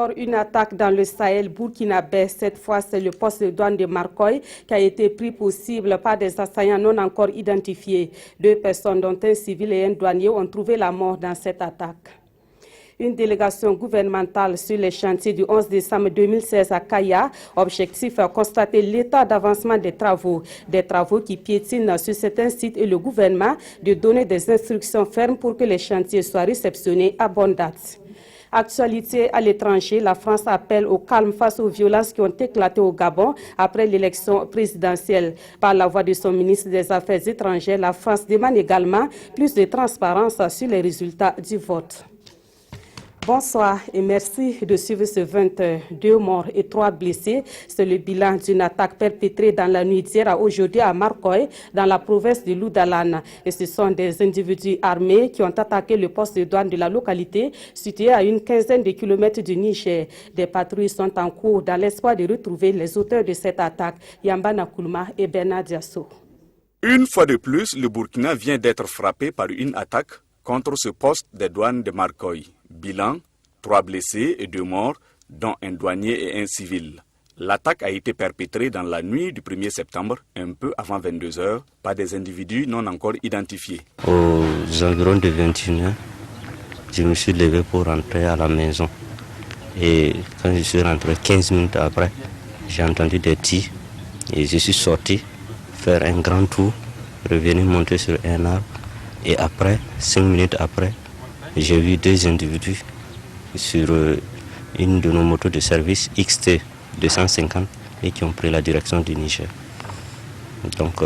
encore une attaque dans le Sahel burkinabé. Cette fois, c'est le poste de douane de Marcoy qui a été pris pour cible par des assaillants non encore identifiés. 2 personnes, dont un civil et un douanier, ont trouvé la mort dans cette attaque. Une délégation gouvernementale sur les chantiers du 11 décembre 2016 à Kaya. Objectif, constater l'état d'avancement des travaux qui piétinent sur certains sites et le gouvernement de donner des instructions fermes pour que les chantiers soient réceptionnés à bonne date. Actualité à l'étranger, la France appelle au calme face aux violences qui ont éclaté au Gabon après l'élection présidentielle. Par la voix de son ministre des Affaires étrangères, la France demande également plus de transparence sur les résultats du vote. Bonsoir et merci de suivre ce 22 morts et 3 blessés. C'est le bilan d'une attaque perpétrée dans la nuit d'hier à aujourd'hui à Marcoy, dans la province de Loudalan. Et ce sont des individus armés qui ont attaqué le poste de douane de la localité, situé à une quinzaine de kilomètres du Niger. Des patrouilles sont en cours dans l'espoir de retrouver les auteurs de cette attaque, Yamba Nakulma et Bernard Diasso. Une fois de plus, le Burkina vient d'être frappé par une attaque contre ce poste de douane de Marcoy. Bilan, 3 blessés et 2 morts, dont un douanier et un civil. L'attaque a été perpétrée dans la nuit du 1er septembre, un peu avant 22 h, par des individus non encore identifiés. Aux environs de 21 h, je me suis levé pour rentrer à la maison. Et quand je suis rentré 15 minutes après, j'ai entendu des tirs et je suis sorti faire un grand tour, revenir monter sur un arbre. Et après, 5 minutes après, j'ai vu 2 individus sur une de nos motos de service XT 250 et qui ont pris la direction du Niger. Donc,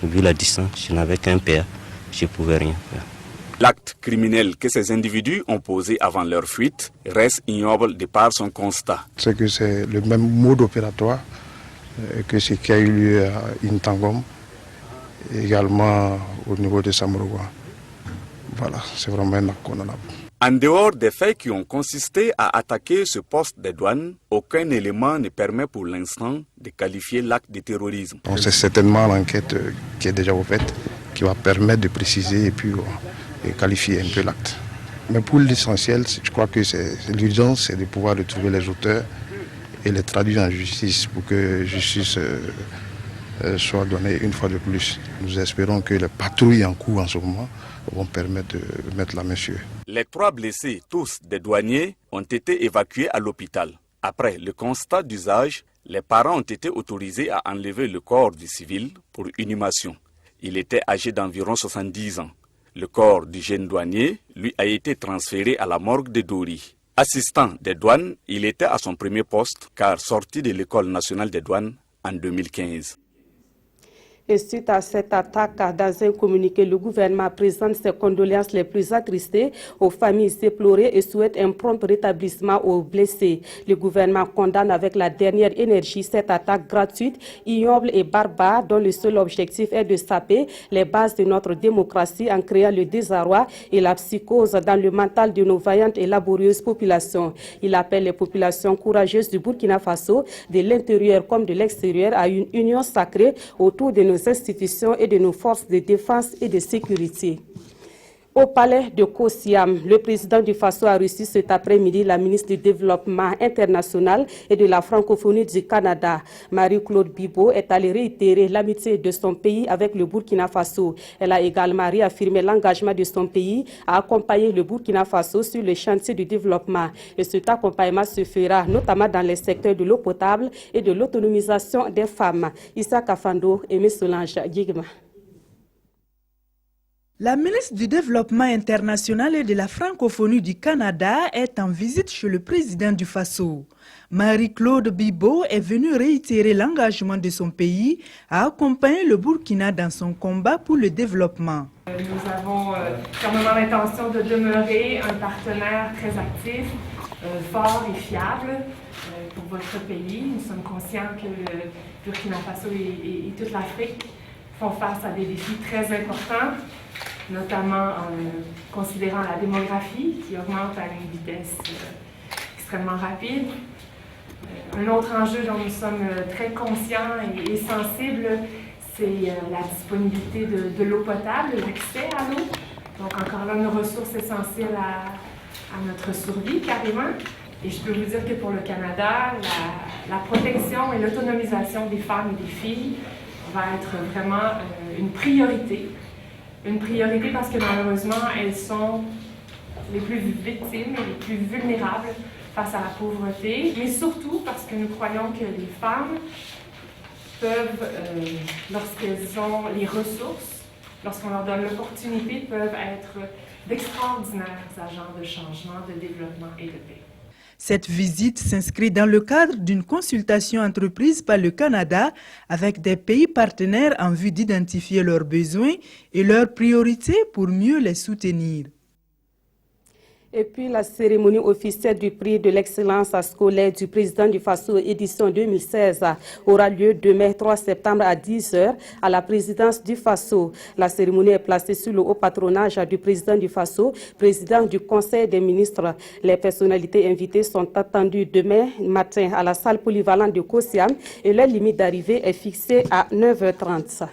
vu la distance, je n'avais qu'un PA, je ne pouvais rien faire. L'acte criminel que ces individus ont posé avant leur fuite reste ignoble de par son constat. C'est que c'est le même mode opératoire que ce qui a eu lieu à Intangom, également au niveau de Samoroua. Voilà, c'est vraiment un acte condamnable. En dehors des faits qui ont consisté à attaquer ce poste de douane, aucun élément ne permet pour l'instant de qualifier l'acte de terrorisme. C'est certainement l'enquête qui est déjà ouverte qui va permettre de préciser et puis qualifier un peu l'acte. Mais pour l'essentiel, je crois que l'urgence, c'est de pouvoir retrouver les auteurs et les traduire en justice pour que justice soit donnée une fois de plus. Nous espérons que les patrouilles en cours en ce moment vont permettre de mettre la main sur eux. Les 3 blessés, tous des douaniers, ont été évacués à l'hôpital. Après le constat d'usage, les parents ont été autorisés à enlever le corps du civil pour inhumation. Il était âgé d'environ 70 ans. Le corps du jeune douanier, lui, a été transféré à la morgue de Dori. Assistant des douanes, il était à son premier poste car sorti de l'école nationale des douanes en 2015. Et suite à cette attaque, dans un communiqué, le gouvernement présente ses condoléances les plus attristées aux familles éplorées et souhaite un prompt rétablissement aux blessés. Le gouvernement condamne avec la dernière énergie cette attaque gratuite, ignoble et barbare dont le seul objectif est de saper les bases de notre démocratie en créant le désarroi et la psychose dans le mental de nos vaillantes et laborieuses populations. Il appelle les populations courageuses du Burkina Faso, de l'intérieur comme de l'extérieur, à une union sacrée autour de nos institutions et de nos forces de défense et de sécurité. Au palais de Kosiam, le président du Faso a reçu cet après-midi la ministre du Développement international et de la francophonie du Canada. Marie-Claude Bibeau est allée réitérer l'amitié de son pays avec le Burkina Faso. Elle a également réaffirmé l'engagement de son pays à accompagner le Burkina Faso sur le chantier du développement. Et cet accompagnement se fera notamment dans les secteurs de l'eau potable et de l'autonomisation des femmes. Issa Kafando et Solange Guigma. La ministre du Développement international et de la francophonie du Canada est en visite chez le président du Faso. Marie-Claude Bibeau est venue réitérer l'engagement de son pays à accompagner le Burkina dans son combat pour le développement. Nous avons fermement l'intention de demeurer un partenaire très actif, fort et fiable pour votre pays. Nous sommes conscients que le Burkina Faso et toute l'Afrique font face à des défis très importants, notamment en considérant la démographie qui augmente à une vitesse extrêmement rapide. Un autre enjeu dont nous sommes très conscients et sensibles, c'est la disponibilité de l'eau potable, l'accès à l'eau. Donc encore là, une ressource essentielle à notre survie carrément. Et je peux vous dire que pour le Canada, la protection et l'autonomisation des femmes et des filles va être vraiment une priorité. Une priorité parce que malheureusement, elles sont les plus victimes et les plus vulnérables face à la pauvreté, mais surtout parce que nous croyons que les femmes peuvent, lorsqu'elles ont les ressources, lorsqu'on leur donne l'opportunité, peuvent être d'extraordinaires agents de changement, de développement et de paix. Cette visite s'inscrit dans le cadre d'une consultation entreprise par le Canada avec des pays partenaires en vue d'identifier leurs besoins et leurs priorités pour mieux les soutenir. Et puis la cérémonie officielle du prix de l'excellence scolaire du président du Faso édition 2016 aura lieu demain 3 septembre à 10h à la présidence du Faso. La cérémonie est placée sous le haut patronage du président du Faso, président du Conseil des ministres. Les personnalités invitées sont attendues demain matin à la salle polyvalente de Kosiam et leur limite d'arrivée est fixée à 9h30.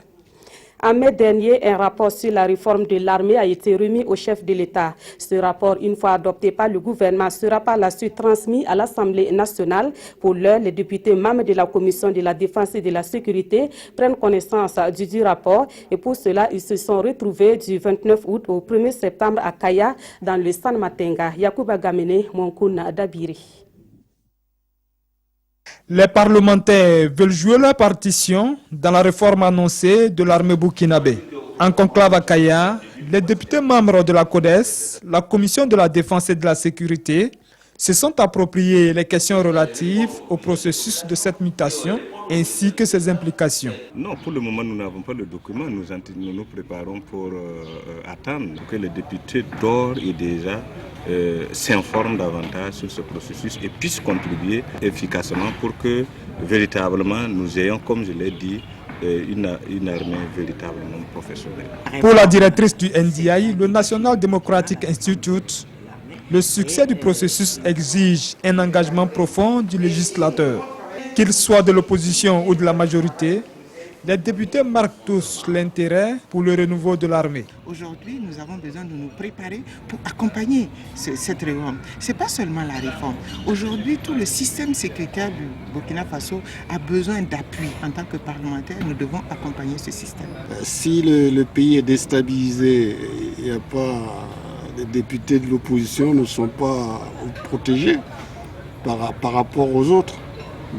En mai dernier, un rapport sur la réforme de l'armée a été remis au chef de l'État. Ce rapport, une fois adopté par le gouvernement, sera par la suite transmis à l'Assemblée nationale. Pour l'heure, les députés membres de la Commission de la Défense et de la Sécurité prennent connaissance du rapport et pour cela, ils se sont retrouvés du 29 août au 1er septembre à Kaya, dans le San Matenga. Yacouba Gamene, Monkouna Dabiri. Les parlementaires veulent jouer leur partition dans la réforme annoncée de l'armée burkinabé. En conclave à Kaya, les députés membres de la CODES, la Commission de la Défense et de la Sécurité, se sont appropriés les questions relatives au processus de cette mutation ainsi que ses implications. Non, pour le moment, nous n'avons pas le document. Nous nous préparons pour attendre que les députés d'ores et déjà s'informent davantage sur ce processus et puissent contribuer efficacement pour que véritablement nous ayons, comme je l'ai dit, une armée véritablement professionnelle. Pour la directrice du NDI, le National Democratic Institute, le succès du processus exige un engagement profond du législateur. Qu'il soit de l'opposition ou de la majorité, les députés marquent tous l'intérêt pour le renouveau de l'armée. Aujourd'hui, nous avons besoin de nous préparer pour accompagner cette réforme. Ce n'est pas seulement la réforme. Aujourd'hui, tout le système sécuritaire du Burkina Faso a besoin d'appui. En tant que parlementaires, nous devons accompagner ce système. Si le pays est déstabilisé, il n'y a pas... Les députés de l'opposition ne sont pas protégés par rapport aux autres.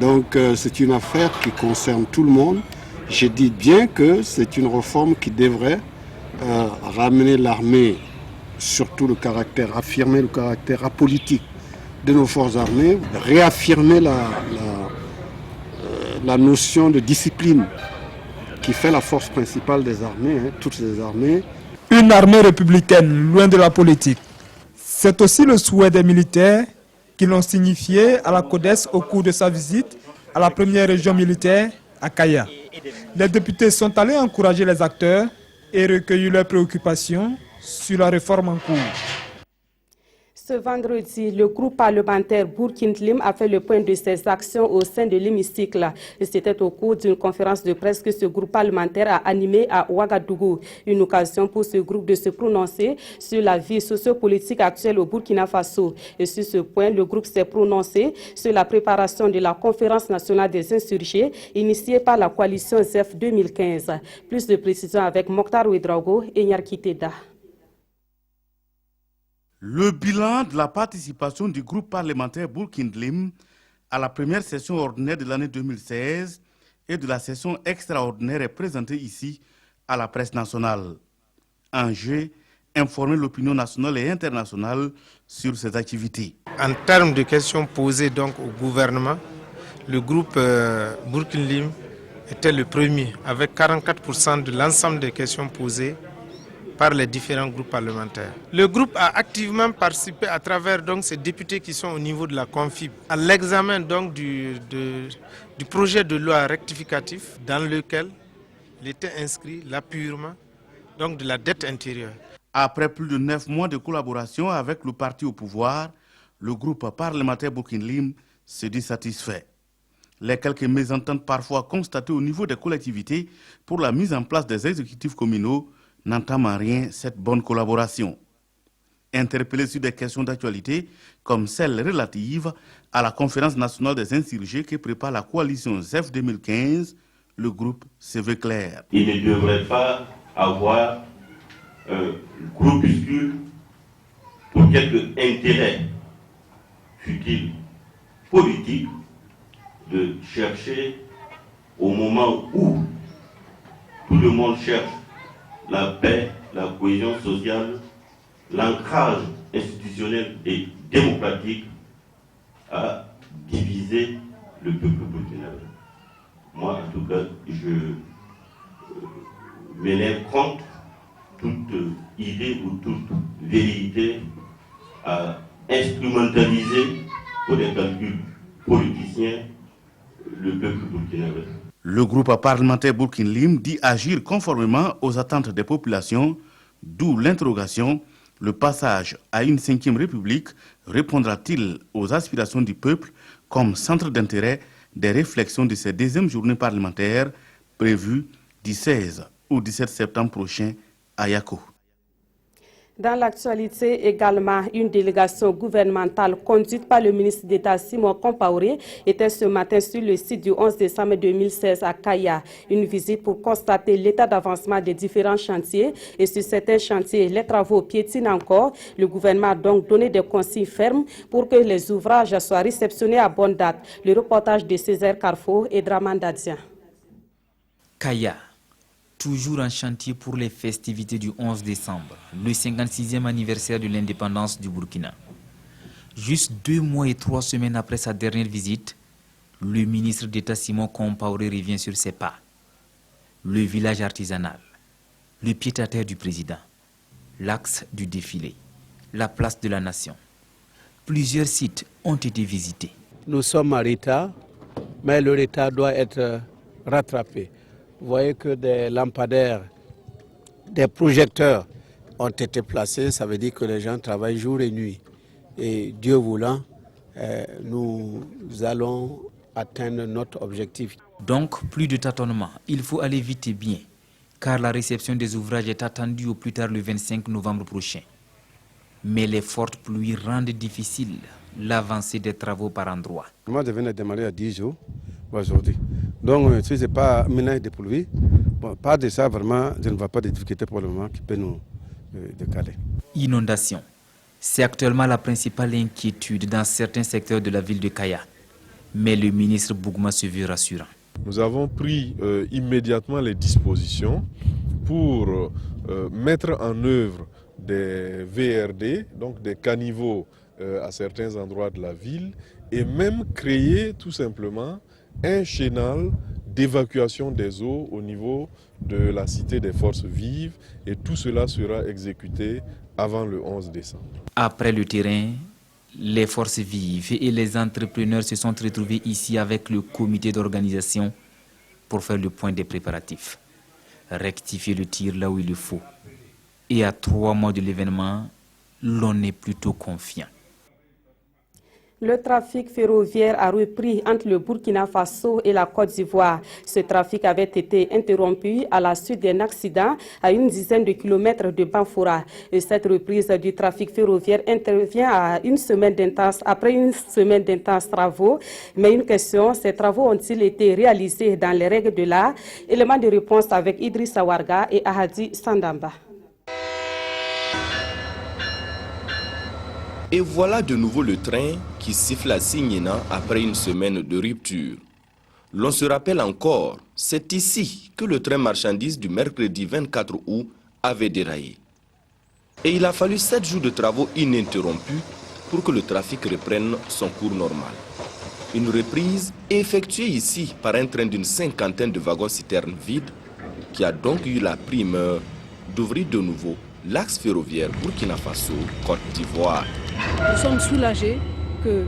Donc c'est une affaire qui concerne tout le monde. Je dis bien que c'est une réforme qui devrait ramener l'armée, surtout affirmer le caractère apolitique de nos forces armées, réaffirmer la notion de discipline qui fait la force principale des armées, toutes ces armées. Une armée républicaine loin de la politique. C'est aussi le souhait des militaires qui l'ont signifié à la CODES au cours de sa visite à la première région militaire, à Kaya. Les députés sont allés encourager les acteurs et recueillir leurs préoccupations sur la réforme en cours. Ce vendredi, le groupe parlementaire Bourkin-Lim a fait le point de ses actions au sein de l'hémicycle. C'était au cours d'une conférence de presse que ce groupe parlementaire a animé à Ouagadougou. Une occasion pour ce groupe de se prononcer sur la vie sociopolitique actuelle au Burkina Faso. Et sur ce point, le groupe s'est prononcé sur la préparation de la conférence nationale des insurgés initiée par la coalition ZEF 2015. Plus de précisions avec Mokhtar Ouedraogo et Nyarkiteda. Le bilan de la participation du groupe parlementaire Bourkin-Lim à la première session ordinaire de l'année 2016 et de la session extraordinaire est présenté ici à la presse nationale. Enjeu, informer l'opinion nationale et internationale sur ses activités. En termes de questions posées donc au gouvernement, le groupe Bourkin-Lim était le premier avec 44% de l'ensemble des questions posées par les différents groupes parlementaires. Le groupe a activement participé à travers donc ces députés qui sont au niveau de la Confib à l'examen donc du projet de loi rectificatif dans lequel il était inscrit l'appurement donc de la dette intérieure. Après plus de 9 mois de collaboration avec le parti au pouvoir, le groupe parlementaire Bourkin-Lim se dit satisfait. Les quelques mésententes parfois constatées au niveau des collectivités pour la mise en place des exécutifs communaux n'entament en rien cette bonne collaboration. Interpellé sur des questions d'actualité comme celle relative à la conférence nationale des insurgés que prépare la coalition ZEF 2015, le groupe se veut clair. Il ne devrait pas avoir un groupuscule pour quelques intérêts futiles politiques de chercher au moment où tout le monde cherche la paix, la cohésion sociale, l'ancrage institutionnel et démocratique, à diviser le peuple burkinabé. Moi, en tout cas, je m'élève contre toute idée ou toute vérité à instrumentaliser pour des calculs politiciens le peuple burkinabé. Le groupe parlementaire Burkin Lim dit agir conformément aux attentes des populations, d'où l'interrogation: le passage à une 5e république répondra-t-il aux aspirations du peuple comme centre d'intérêt des réflexions de cette 2e journée parlementaire prévue du 16 au 17 septembre prochain à Yako. Dans l'actualité également, une délégation gouvernementale conduite par le ministre d'État Simon Compaoré était ce matin sur le site du 11 décembre 2016 à Kaya. Une visite pour constater l'état d'avancement des différents chantiers. Et sur certains chantiers, les travaux piétinent encore. Le gouvernement a donc donné des consignes fermes pour que les ouvrages soient réceptionnés à bonne date. Le reportage de Césaire Carrefour et Draman Dadian. Kaya. Toujours en chantier pour les festivités du 11 décembre, le 56e anniversaire de l'indépendance du Burkina. Juste 2 mois et 3 semaines après sa dernière visite, le ministre d'État Simon Compaoré revient sur ses pas. Le village artisanal, le pied-à-terre du président, l'axe du défilé, la place de la nation. Plusieurs sites ont été visités. Nous sommes en retard, mais le retard doit être rattrapé. Vous voyez que des lampadaires, des projecteurs ont été placés, ça veut dire que les gens travaillent jour et nuit. Et Dieu voulant, nous allons atteindre notre objectif. Donc, plus de tâtonnement, il faut aller vite et bien, car la réception des ouvrages est attendue au plus tard le 25 novembre prochain. Mais les fortes pluies rendent difficile l'avancée des travaux par endroits. Moi, je viens de démarrer à 10 jours aujourd'hui. Donc, si ce n'est pas ménage de pluie, bon, pas de ça, vraiment, je ne vois pas de difficultés pour le moment qui peut nous décaler. Inondation. C'est actuellement la principale inquiétude dans certains secteurs de la ville de Kaya. Mais le ministre Bougma se veut rassurant. Nous avons pris immédiatement les dispositions pour mettre en œuvre des VRD, donc des caniveaux à certains endroits de la ville, et même créer tout simplement un chenal d'évacuation des eaux au niveau de la cité des forces vives, et tout cela sera exécuté avant le 11 décembre. Après le terrain, les forces vives et les entrepreneurs se sont retrouvés ici avec le comité d'organisation pour faire le point des préparatifs. Rectifier le tir là où il le faut. Et à 3 mois de l'événement, l'on est plutôt confiant. Le trafic ferroviaire a repris entre le Burkina Faso et la Côte d'Ivoire. Ce trafic avait été interrompu à la suite d'un accident à une dizaine de kilomètres de Banfoura. Et cette reprise du trafic ferroviaire intervient après une semaine d'intenses travaux. Mais une question, ces travaux ont-ils été réalisés dans les règles de l'art? Élément de réponse avec Idrissa Warga et Ahadi Sandamba. Et voilà de nouveau le train qui siffle à Signena après une semaine de rupture. L'on se rappelle encore, c'est ici que le train marchandise du mercredi 24 août avait déraillé. Et il a fallu 7 jours de travaux ininterrompus pour que le trafic reprenne son cours normal. Une reprise effectuée ici par un train d'une 50aine de wagons-citernes vides qui a donc eu la primeur d'ouvrir de nouveau l'axe ferroviaire Burkina Faso-Côte d'Ivoire. Nous sommes soulagés que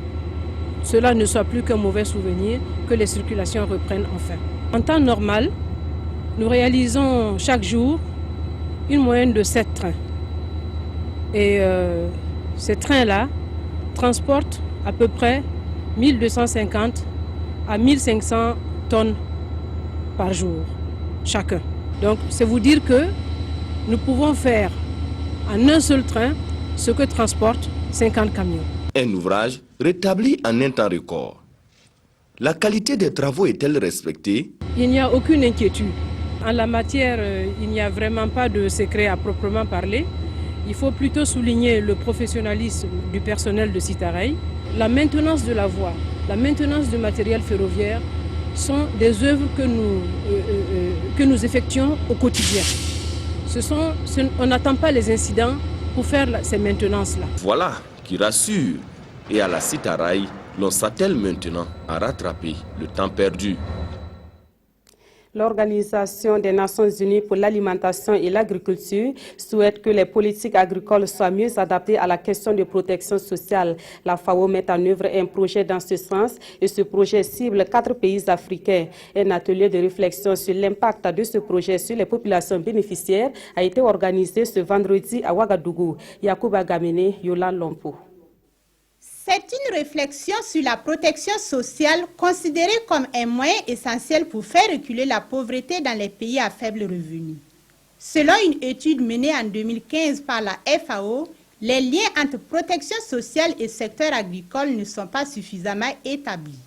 cela ne soit plus qu'un mauvais souvenir, que les circulations reprennent enfin. En temps normal, nous réalisons chaque jour une moyenne de 7 trains. Et ces trains-là transportent à peu près 1250 à 1500 tonnes par jour, chacun. Donc, c'est vous dire que nous pouvons faire en un seul train ce que transportent 50 camions. Un ouvrage rétabli en un temps record. La qualité des travaux est-elle respectée? Il n'y a aucune inquiétude. En la matière, il n'y a vraiment pas de secret à proprement parler. Il faut plutôt souligner le professionnalisme du personnel de Citareil. La maintenance de la voie, la maintenance du matériel ferroviaire sont des œuvres que nous effectuons au quotidien. On n'attend pas les incidents pour faire ces maintenances-là. Voilà qui rassure. Et à la Citareil, l'on s'attelle maintenant à rattraper le temps perdu. L'Organisation des Nations Unies pour l'alimentation et l'agriculture souhaite que les politiques agricoles soient mieux adaptées à la question de protection sociale. La FAO met en œuvre un projet dans ce sens et ce projet cible 4 pays africains. Un atelier de réflexion sur l'impact de ce projet sur les populations bénéficiaires a été organisé ce vendredi à Ouagadougou. Yacouba Gamene, Yolande Lompo. C'est une réflexion sur la protection sociale considérée comme un moyen essentiel pour faire reculer la pauvreté dans les pays à faible revenu. Selon une étude menée en 2015 par la FAO, les liens entre protection sociale et secteur agricole ne sont pas suffisamment établis.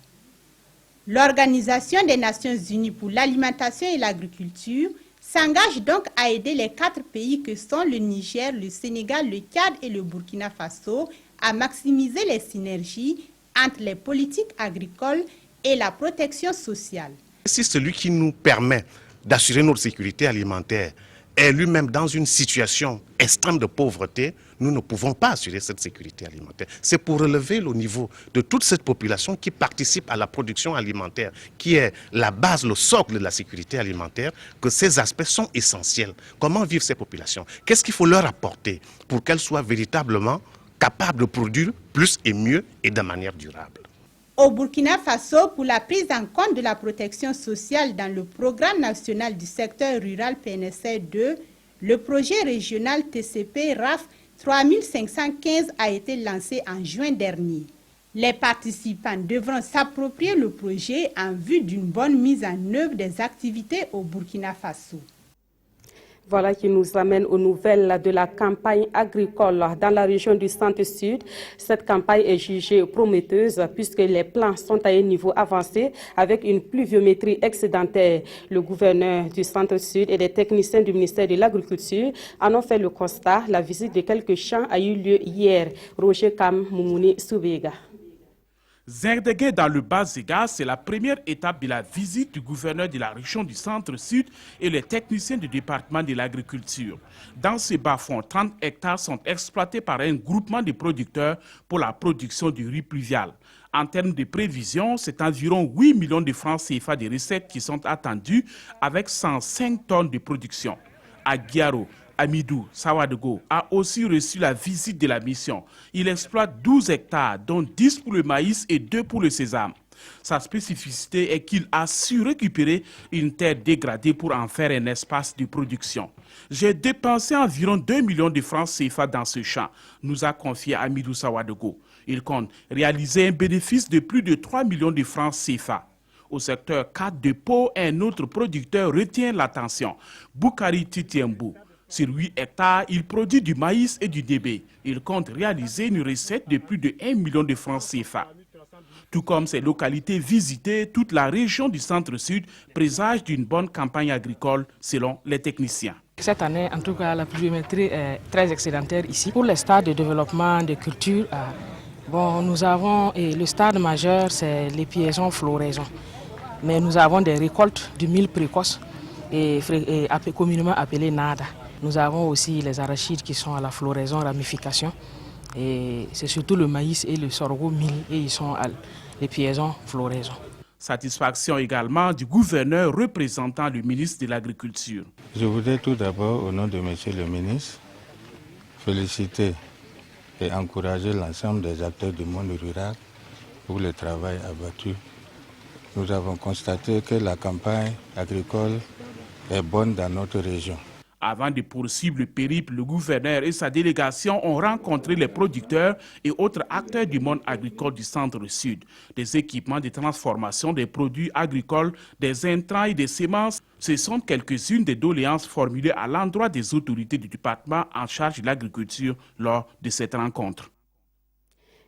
L'Organisation des Nations Unies pour l'alimentation et l'agriculture s'engage donc à aider les 4 pays que sont le Niger, le Sénégal, le Tchad et le Burkina Faso à maximiser les synergies entre les politiques agricoles et la protection sociale. Si celui qui nous permet d'assurer notre sécurité alimentaire est lui-même dans une situation extrême de pauvreté, nous ne pouvons pas assurer cette sécurité alimentaire. C'est pour relever le niveau de toute cette population qui participe à la production alimentaire, qui est la base, le socle de la sécurité alimentaire, que ces aspects sont essentiels. Comment vivent ces populations? Qu'est-ce qu'il faut leur apporter pour qu'elles soient véritablement capables de produire plus et mieux et de manière durable? Au Burkina Faso, pour la prise en compte de la protection sociale dans le programme national du secteur rural PNSR 2, le projet régional TCP RAF 3515 a été lancé en juin dernier. Les participants devront s'approprier le projet en vue d'une bonne mise en œuvre des activités au Burkina Faso. Voilà qui nous amène aux nouvelles de la campagne agricole dans la région du Centre-Sud. Cette campagne est jugée prometteuse puisque les plants sont à un niveau avancé avec une pluviométrie excédentaire. Le gouverneur du Centre-Sud et des techniciens du ministère de l'Agriculture en ont fait le constat. La visite de quelques champs a eu lieu hier. Roger Kam Moumouni Soubega. Zerdégué dans le Bas-Zéga, c'est la première étape de la visite du gouverneur de la région du Centre-Sud et les techniciens du département de l'agriculture. Dans ces bas-fonds, 30 hectares sont exploités par un groupement de producteurs pour la production du riz pluvial. En termes de prévision, c'est environ 8 millions de francs CFA de recettes qui sont attendues avec 105 tonnes de production. À Guiaro, Amidou Sawadogo a aussi reçu la visite de la mission. Il exploite 12 hectares, dont 10 pour le maïs et 2 pour le sésame. Sa spécificité est qu'il a su récupérer une terre dégradée pour en faire un espace de production. J'ai dépensé environ 2 millions de francs CFA dans ce champ, nous a confié Amidou Sawadogo. Il compte réaliser un bénéfice de plus de 3 millions de francs CFA. Au secteur 4 de Pau, un autre producteur retient l'attention, Boukari Titiembou. Sur 8 hectares, il produit du maïs et du débé. Il compte réaliser une recette de plus de 1 million de francs CFA. Tout comme ces localités visitées, toute la région du Centre-Sud présage d'une bonne campagne agricole selon les techniciens. Cette année, en tout cas, la pluviométrie est très excédentaire ici. Pour les stades de développement des cultures, nous avons le stade majeur, c'est les piaisons floraison. Mais nous avons des récoltes du mil précoce et communément appelé nada. Nous avons aussi les arachides qui sont à la floraison, ramification. Et c'est surtout le maïs et le sorgho mil et ils sont à les piaisons, floraison. Satisfaction également du gouverneur représentant le ministre de l'Agriculture. Je voudrais tout d'abord, au nom de monsieur le ministre, féliciter et encourager l'ensemble des acteurs du monde rural pour le travail abattu. Nous avons constaté que la campagne agricole est bonne dans notre région. Avant de poursuivre le périple, le gouverneur et sa délégation ont rencontré les producteurs et autres acteurs du monde agricole du centre-sud. Des équipements de transformation des produits agricoles, des intrants et des semences, ce sont quelques-unes des doléances formulées à l'endroit des autorités du département en charge de l'agriculture lors de cette rencontre.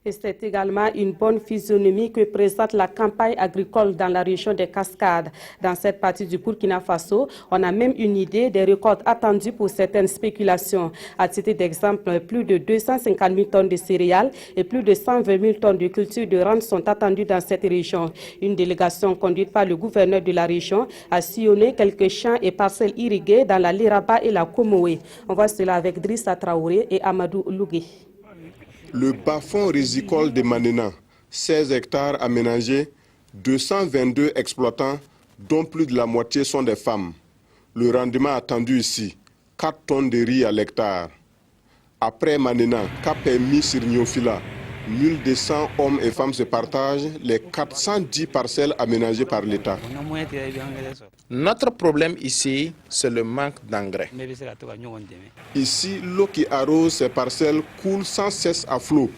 Et c'est également une bonne physionomie que présente la campagne agricole dans la région des Cascades. Dans cette partie du Burkina Faso, on a même une idée des récoltes attendues pour certaines spéculations. À titre d'exemple, plus de 250 000 tonnes de céréales et plus de 120 000 tonnes de cultures de rente sont attendues dans cette région. Une délégation conduite par le gouverneur de la région a sillonné quelques champs et parcelles irriguées dans la Liraba et la Komoé. On voit cela avec Drissa Traoré et Amadou Lougué. Le bas-fond rizicole de Manena, 16 hectares aménagés, 222 exploitants, dont plus de la moitié sont des femmes. Le rendement attendu ici, 4 tonnes de riz à l'hectare. Après Manena, Kapemi sur Niofila, 1200 hommes et femmes se partagent les 410 parcelles aménagées par l'État. Notre problème ici, c'est le manque d'engrais. Ici, l'eau qui arrose ces parcelles coule sans cesse à flot.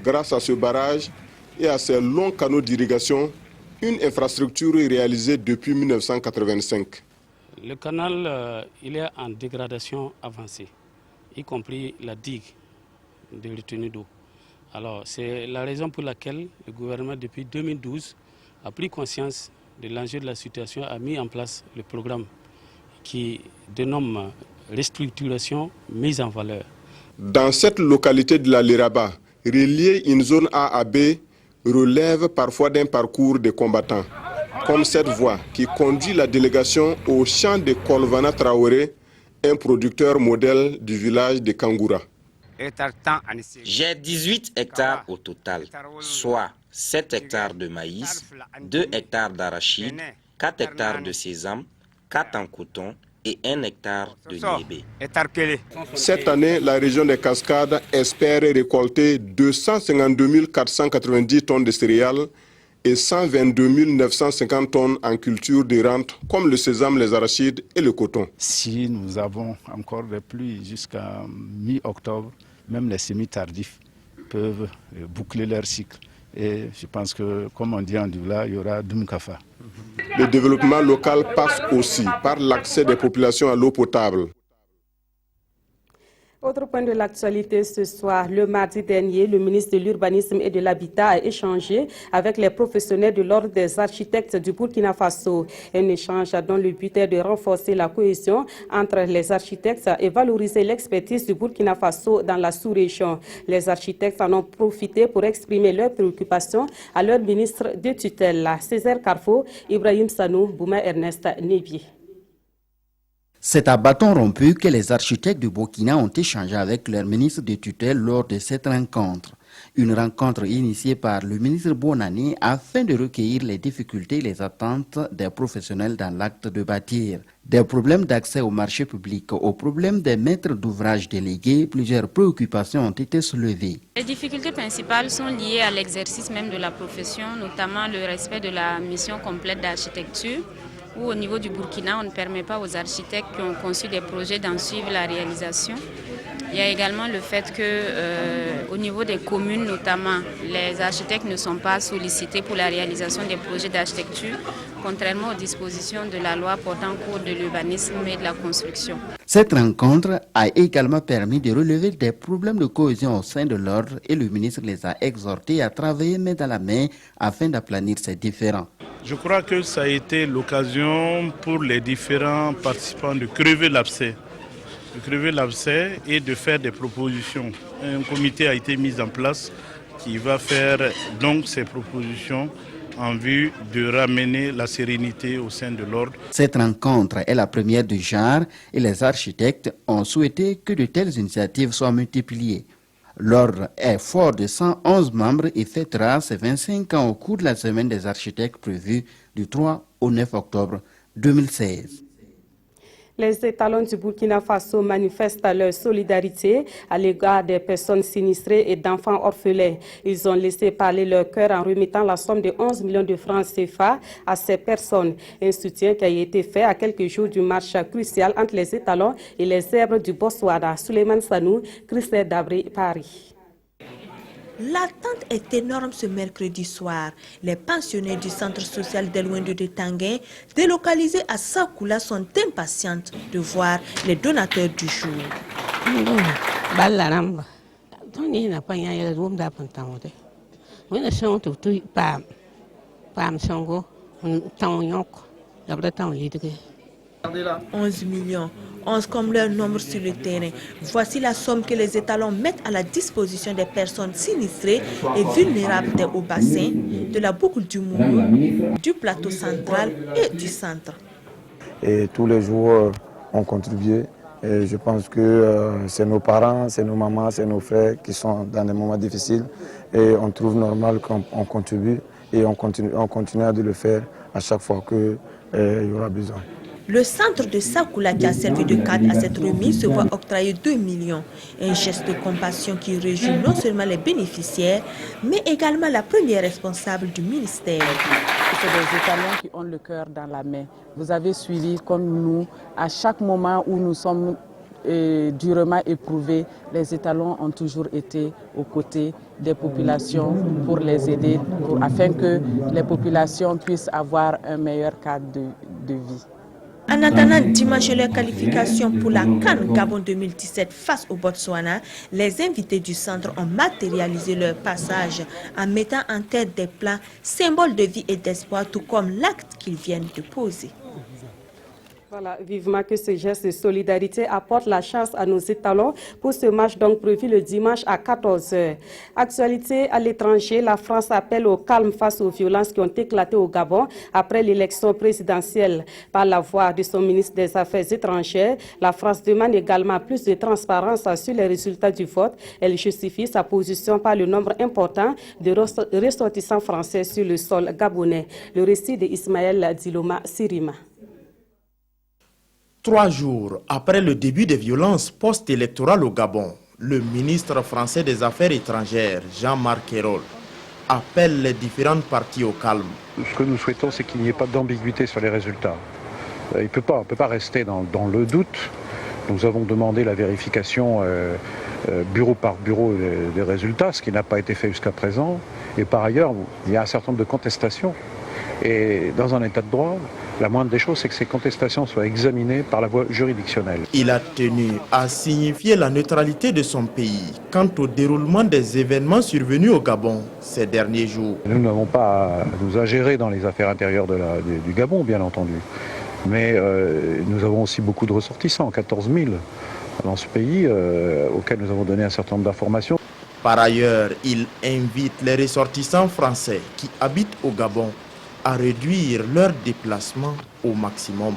Grâce à ce barrage et à ces longs canaux d'irrigation, une infrastructure est réalisée depuis 1985. Le canal il est en dégradation avancée, y compris la digue de retenue d'eau. Alors, c'est la raison pour laquelle le gouvernement, depuis 2012, a pris conscience de l'enjeu de la situation, a mis en place le programme qui dénomme restructuration, mise en valeur. Dans cette localité de la Liraba, relier une zone A à B relève parfois d'un parcours de combattants. Comme cette voie qui conduit la délégation au champ de Kolvana Traoré, un producteur modèle du village de Kangoura. J'ai 18 hectares au total, soit 7 hectares de maïs, 2 hectares d'arachide, 4 hectares de sésame, 4 en coton et 1 hectare de niébé. Cette année, la région des Cascades espère récolter 252 490 tonnes de céréales et 122 950 tonnes en culture de rente comme le sésame, les arachides et le coton. Si nous avons encore des pluies jusqu'à mi-octobre, même les semis-tardifs peuvent boucler leur cycle. Et je pense que, comme on dit en Doula, il y aura Dumkafa. Le développement local passe aussi par l'accès des populations à l'eau potable. Autre point de l'actualité ce soir, le mardi dernier, le ministre de l'Urbanisme et de l'Habitat a échangé avec les professionnels de l'Ordre des architectes du Burkina Faso. Un échange dont le but est de renforcer la cohésion entre les architectes et valoriser l'expertise du Burkina Faso dans la sous-région. Les architectes en ont profité pour exprimer leurs préoccupations à leur ministre de tutelle, Césaire Carfo, Ibrahim Sanou, Bouma Ernest Nébier. C'est à bâton rompu que les architectes du Burkina ont échangé avec leur ministre de tutelle lors de cette rencontre. Une rencontre initiée par le ministre Bonani afin de recueillir les difficultés et les attentes des professionnels dans l'acte de bâtir. Des problèmes d'accès au marché public aux problèmes des maîtres d'ouvrage délégués, plusieurs préoccupations ont été soulevées. Les difficultés principales sont liées à l'exercice même de la profession, notamment le respect de la mission complète d'architecture, où au niveau du Burkina, on ne permet pas aux architectes qui ont conçu des projets d'en suivre la réalisation. Il y a également le fait qu'au niveau des communes notamment, les architectes ne sont pas sollicités pour la réalisation des projets d'architecture, contrairement aux dispositions de la loi portant cours de l'urbanisme et de la construction. Cette rencontre a également permis de relever des problèmes de cohésion au sein de l'ordre et le ministre les a exhortés à travailler main dans la main afin d'aplanir ces différends. Je crois que ça a été l'occasion pour les différents participants de crever l'abcès. Et de faire des propositions. Un comité a été mis en place qui va faire donc ces propositions en vue de ramener la sérénité au sein de l'ordre. Cette rencontre est la première du genre et les architectes ont souhaité que de telles initiatives soient multipliées. L'ordre est fort de 111 membres et fêtera ses 25 ans au cours de la semaine des architectes prévue du 3 au 9 octobre 2016. Les étalons du Burkina Faso manifestent leur solidarité à l'égard des personnes sinistrées et d'enfants orphelins. Ils ont laissé parler leur cœur en remettant la somme de 11 millions de francs CFA à ces personnes. Un soutien qui a été fait à quelques jours du match crucial entre les étalons et les zèbres du Botswana. Souleymane Sanou, Christelle Dabré, Paris. L'attente est énorme ce mercredi soir. Les pensionnaires du centre social d'Elouendou de Tanguay, délocalisés à Sakoula, sont impatientes de voir les donateurs du jour. « 11 millions, 11 comme leur nombre sur le terrain. Voici la somme que les étalons mettent à la disposition des personnes sinistrées et vulnérables des hauts bassins, de la boucle du Mourou, du plateau central et du centre. » Et tous les jours, on contribue. Et je pense que c'est nos parents, c'est nos mamans, c'est nos frères qui sont dans des moments difficiles. Et on trouve normal qu'on contribue et on continue de le faire à chaque fois qu'il y aura besoin. Le centre de Sakoula, qui a servi de cadre à cette remise, se voit octroyer 2 millions. Un geste de compassion qui réjouit non seulement les bénéficiaires, mais également la première responsable du ministère. C'est des étalons qui ont le cœur dans la main. Vous avez suivi comme nous, à chaque moment où nous sommes durement éprouvés, les étalons ont toujours été aux côtés des populations pour les aider, afin que les populations puissent avoir un meilleur cadre de vie. En attendant dimanche leur qualification pour la CAN Gabon 2017 face au Botswana, les invités du centre ont matérialisé leur passage en mettant en tête des plans symboles de vie et d'espoir, tout comme l'acte qu'ils viennent de poser. Voilà, vivement que ce geste de solidarité apporte la chance à nos étalons pour ce match donc prévu le dimanche à 14h. Actualité à l'étranger, la France appelle au calme face aux violences qui ont éclaté au Gabon après l'élection présidentielle. Par la voix de son ministre des Affaires étrangères, la France demande également plus de transparence sur les résultats du vote. Elle justifie sa position par le nombre important de ressortissants français sur le sol gabonais. Le récit de Ismaël Diloma Sirima. 3 jours après le début des violences post-électorales au Gabon, le ministre français des Affaires étrangères, Jean-Marc Ayrault, appelle les différentes parties au calme. Ce que nous souhaitons, c'est qu'il n'y ait pas d'ambiguïté sur les résultats. On ne peut pas rester dans le doute. Nous avons demandé la vérification bureau par bureau des résultats, ce qui n'a pas été fait jusqu'à présent. Et par ailleurs, il y a un certain nombre de contestations. Et dans un état de droit, la moindre des choses, c'est que ces contestations soient examinées par la voie juridictionnelle. Il a tenu à signifier la neutralité de son pays quant au déroulement des événements survenus au Gabon ces derniers jours. Nous n'avons pas à nous ingérer dans les affaires intérieures du Gabon, bien entendu. Mais nous avons aussi beaucoup de ressortissants, 14 000 dans ce pays, auxquels nous avons donné un certain nombre d'informations. Par ailleurs, il invite les ressortissants français qui habitent au Gabon à réduire leurs déplacements au maximum.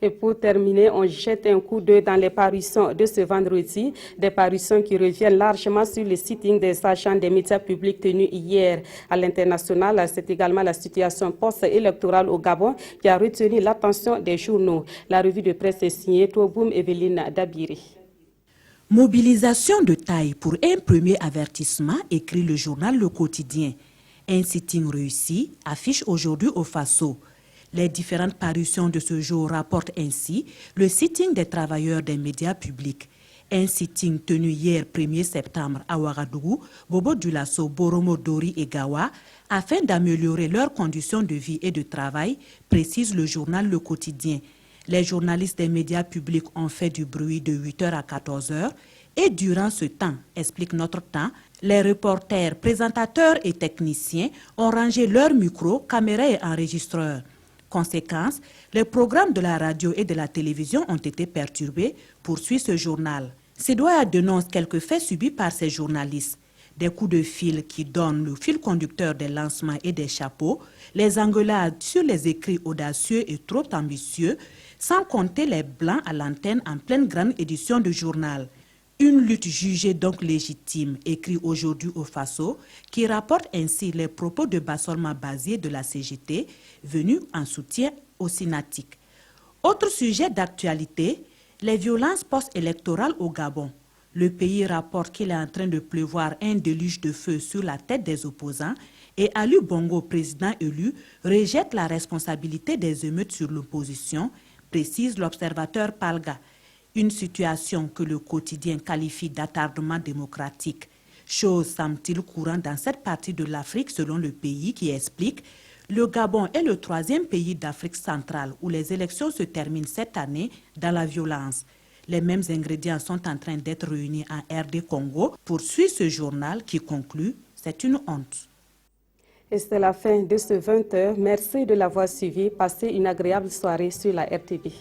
Et pour terminer, on jette un coup d'œil dans les parutions de ce vendredi, des parutions qui reviennent largement sur le sitting des agents des médias publics tenus hier. À l'international, c'est également la situation post-électorale au Gabon qui a retenu l'attention des journaux. La revue de presse est signée Touboum Evelyne Dabiri. Mobilisation de taille pour un premier avertissement, écrit le journal Le Quotidien. Un sitting réussi affiche aujourd'hui au Faso. Les différentes parutions de ce jour rapportent ainsi le sitting des travailleurs des médias publics. Un sitting tenu hier 1er septembre à Ouagadougou, Bobo Dioulasso, Boromo Dori et Gawa, afin d'améliorer leurs conditions de vie et de travail, précise le journal Le Quotidien. Les journalistes des médias publics ont fait du bruit de 8h à 14h. Et durant ce temps, explique Notre Temps, les reporters, présentateurs et techniciens ont rangé leurs micros, caméras et enregistreurs. Conséquence, les programmes de la radio et de la télévision ont été perturbés, poursuit ce journal. Cédoya dénonce quelques faits subis par ces journalistes. Des coups de fil qui donnent le fil conducteur des lancements et des chapeaux, les engueulades sur les écrits audacieux et trop ambitieux, sans compter les blancs à l'antenne en pleine grande édition du journal. Une lutte jugée donc légitime, écrit aujourd'hui au Faso, qui rapporte ainsi les propos de Bassolma Bazier de la CGT, venu en soutien aux Synatiques. Autre sujet d'actualité, les violences post-électorales au Gabon. Le pays rapporte qu'il est en train de pleuvoir un déluge de feu sur la tête des opposants et Ali Bongo, président élu, rejette la responsabilité des émeutes sur l'opposition, précise l'observateur Palga. Une situation que le quotidien qualifie d'attardement démocratique. Chose semble-t-il courante dans cette partie de l'Afrique selon le pays qui explique le Gabon est le 3e pays d'Afrique centrale où les élections se terminent cette année dans la violence. Les mêmes ingrédients sont en train d'être réunis en RD Congo, poursuit ce journal qui conclut « C'est une honte ». Et c'est la fin de ce 20h. Merci de l'avoir suivi. Passez une agréable soirée sur la RTV.